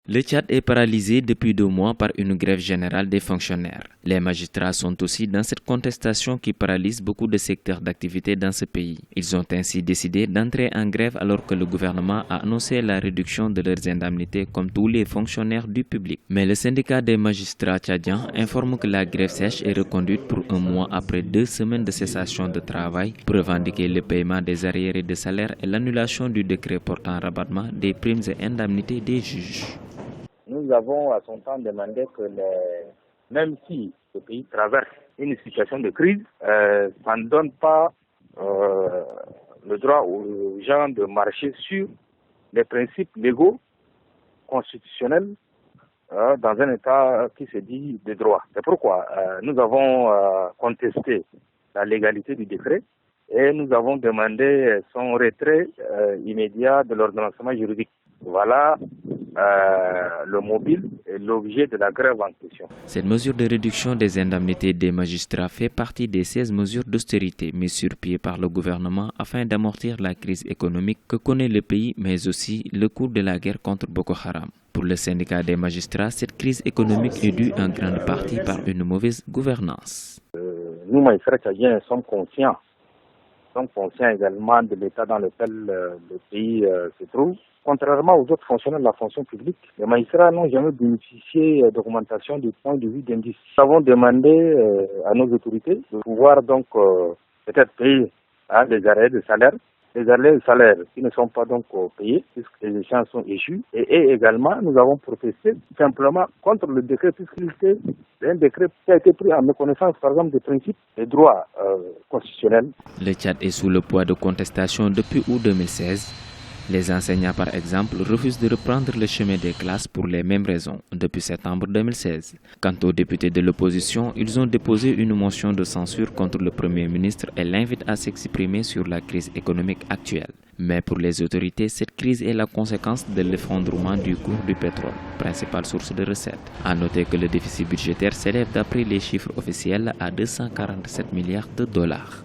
Le Tchad est paralysé depuis 2 mois par une grève générale des fonctionnaires. Les magistrats sont aussi dans cette contestation qui paralyse beaucoup de secteurs d'activité dans ce pays. Ils ont ainsi décidé d'entrer en grève alors que le gouvernement a annoncé la réduction de leurs indemnités comme tous les fonctionnaires du public. Mais le syndicat des magistrats tchadiens informe que la grève sèche est reconduite pour 1 mois après 2 semaines de cessation de travail pour revendiquer le paiement des arriérés de salaire et l'annulation du décret portant rabattement des primes et indemnités des juges. Nous avons à son temps demandé que même si le pays traverse une situation de crise, ça ne donne pas le droit aux gens de marcher sur les principes légaux, constitutionnels, dans un État qui se dit de droit. C'est pourquoi nous avons contesté la légalité du décret et nous avons demandé son retrait immédiat de l'ordonnancement juridique. Voilà le mobile et l'objet de la grève en question. Cette mesure de réduction des indemnités des magistrats fait partie des 16 mesures d'austérité mises sur pied par le gouvernement afin d'amortir la crise économique que connaît le pays, mais aussi le coût de la guerre contre Boko Haram. Pour le syndicat des magistrats, cette crise économique est due en grande partie par une mauvaise gouvernance. Nous, magistrats tchadiens, sommes conscients également de l'état dans lequel le pays se trouve. Contrairement aux autres fonctionnaires de la fonction publique, les magistrats n'ont jamais bénéficié d'augmentation du point de vue d'indice. Nous avons demandé à nos autorités de pouvoir donc peut-être payer des arrêts de salaire, des arrêts de salaire qui ne sont pas donc payés puisque les échéances sont échues. Et également, nous avons protesté simplement contre le décret puisqu'il était un décret qui a été pris en méconnaissance par exemple des principes et droits constitutionnels. Le Tchad est sous le poids de contestations depuis août 2016. Les enseignants, par exemple, refusent de reprendre le chemin des classes pour les mêmes raisons depuis septembre 2016. Quant aux députés de l'opposition, ils ont déposé une motion de censure contre le Premier ministre et l'invitent à s'exprimer sur la crise économique actuelle. Mais pour les autorités, cette crise est la conséquence de l'effondrement du cours du pétrole, principale source de recettes. À noter que le déficit budgétaire s'élève d'après les chiffres officiels à 247 milliards de dollars.